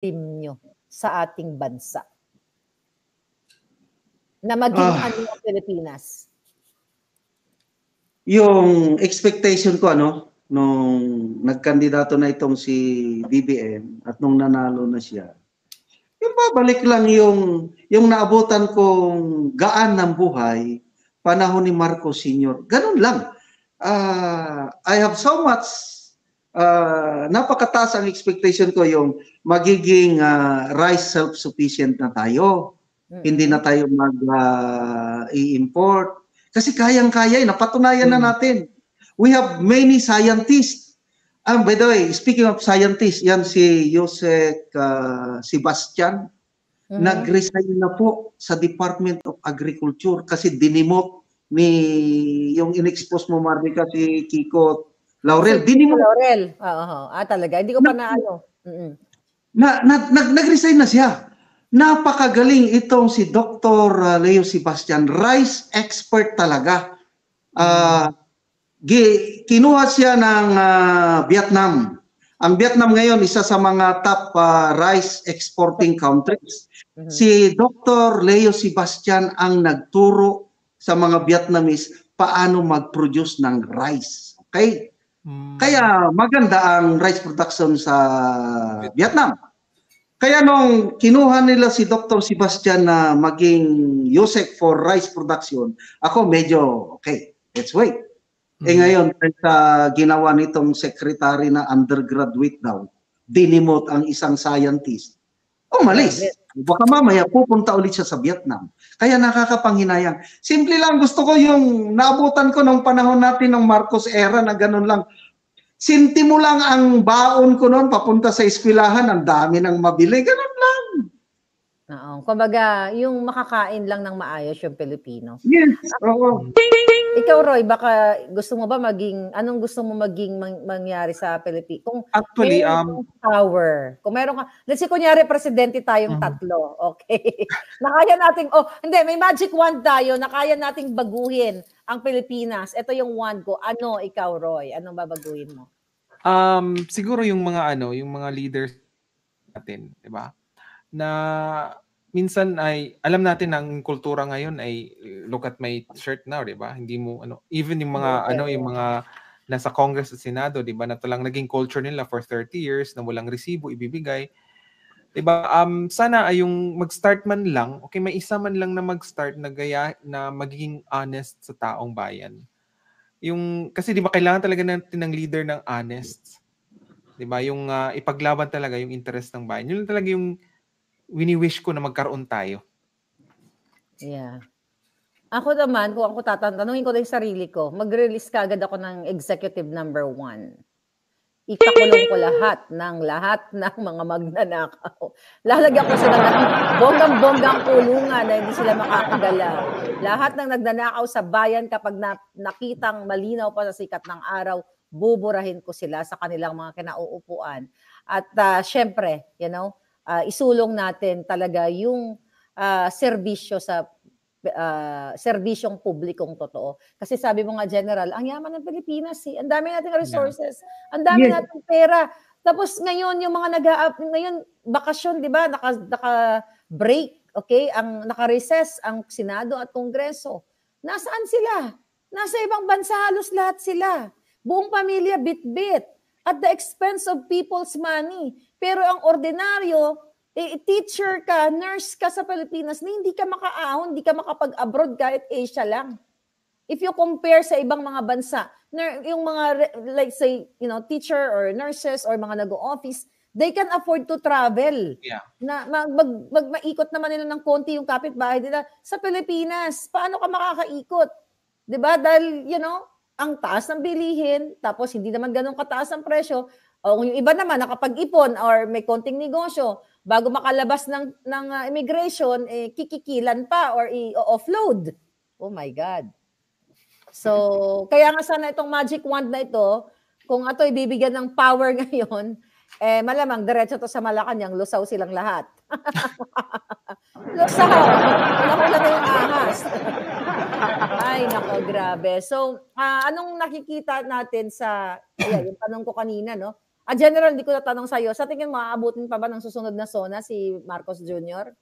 nyo sa ating bansa? Na maging ano ang Pilipinas? Yung expectation ko, nung nagkandidato na itong si BBM at nung nanalo na siya, yung babalik lang yung naabutan kong gaan ng buhay, panahon ni Marcos Sr. Ganun lang. I have so much, napakataas ang expectation ko yung magiging rice self-sufficient na tayo. Hindi na tayo mag-i-import. Kasi kayang-kaya, napatunayan na natin. We have many scientists. By the way, speaking of scientists, yan si Joseph Sebastian, nag-resign na po sa Department of Agriculture kasi dinimot ni yung in-expose mo, Marnica, si Kiko Laurel. Dinimot. Laurel. Talaga. Hindi ko pa Nag-resign na siya. Napakagaling itong si Dr. Leo Sebastian. Rice expert talaga. Kinuha siya ng Vietnam. Ang Vietnam ngayon, isa sa mga top rice exporting countries. Si Dr. Leo Sebastian ang nagturo sa mga Vietnamese paano mag-produce ng rice. Okay? Kaya maganda ang rice production sa Vietnam. Kaya nung kinuha nila si Dr. Sebastian na maging Yosek for rice production, ako medyo, okay, let's wait. Ngayon, sa ginawa nitong secretary na undergraduate daw, dinimot ang isang scientist, umalis. Baka mamaya pupunta ulit siya sa Vietnam. Kaya nakakapanghinayang. Simple lang, gusto ko yung naabutan ko nung panahon natin ng Marcos era na ganun lang. Sintimo lang ang baon ko noon papunta sa eskwelahan, ang dami nang mabili, ganun lang. Kumbaga, yung makakain lang ng maayos yung Pilipino. Yes, oo. Ikaw, Roy, baka gusto mo ba anong gusto mo maging mangyari sa Pilipinas? Kung actually, power. Kung meron ka, let's say, kunyari, presidente tayong tatlo, okay? Nakaya nating, may magic wand tayo, nakaya nating baguhin ang Pilipinas. Ito yung wand ko. Ano, ikaw, Roy? Anong babaguhin mo? Siguro yung mga leaders natin, 'di ba? Na minsan ay alam natin ang kultura ngayon ay look at my shirt now, 'di ba? Hindi mo even yung mga yung mga nasa Congress at Senado, 'di ba? Na talang naging culture nila for 30 years na walang resibo ibibigay. 'Di ba? Sana ay yung mag-start man lang, okay, may isa man lang na mag-start na magiging honest sa taong bayan. Kasi 'di ba kailangan talaga natin ng leader ng honest. 'Di ba? Yung ipaglaban talaga yung interest ng bayan. Yun talaga yung wini-wish ko na magkaroon tayo. Yeah. Ako naman, kung ako tatanungin ko na yung sarili ko, mag-release ka agad ako ng executive number 1. Ikakulong ko lahat ng mga magnanakaw. Lalagyan ko sila ng bonggang-bonggang kulungan na hindi sila makakagalaw. Lahat ng nagnanakaw sa bayan kapag nakitang malinaw pa sa sikat ng araw, buburahin ko sila sa kanilang mga kinauupuan. At syempre, isulong natin talaga yung serbisyo sa serbisyong publikong totoo. Kasi sabi mo nga, General, ang yaman ng Pilipinas, ang dami nating resources, ang dami nating pera. Tapos ngayon, yung mga ngayon, bakasyon, di ba, naka-break, okay? Naka-recess ang Senado at Kongreso. Nasaan sila? Nasa ibang bansa, halos lahat sila. Buong pamilya, bit-bit. At the expense of people's money. Pero ang ordinaryo, teacher ka, nurse ka sa Pilipinas na hindi ka makaahon, hindi ka makapag-abroad kahit Asia lang. If you compare sa ibang mga bansa, yung mga, like say, teacher or nurses or mga nag-o-office, they can afford to travel. Yeah. Na maikot naman nila ng konti yung kapitbahay nila. Sa Pilipinas, paano ka makakaikot? Diba? Dahil, ang taas ng bilihin, tapos hindi naman ganun kataas ang presyo, o yung iba naman nakapag-ipon or may konting negosyo, bago makalabas ng immigration, kikikilan pa or i-offload. Oh my God. So, kaya nga sana itong magic wand na ito, kung ito ibibigyan ng power ngayon, malamang diretso to sa Malacanang, lusaw silang lahat. Lusaw. Wala na yung ahas. Ay, nako, grabe. So, anong nakikita natin yung tanong ko kanina, no? General, hindi ko natanong sa'yo, sa tingin mo, aabutin pa ba ng susunod na SONA si Marcos Jr.?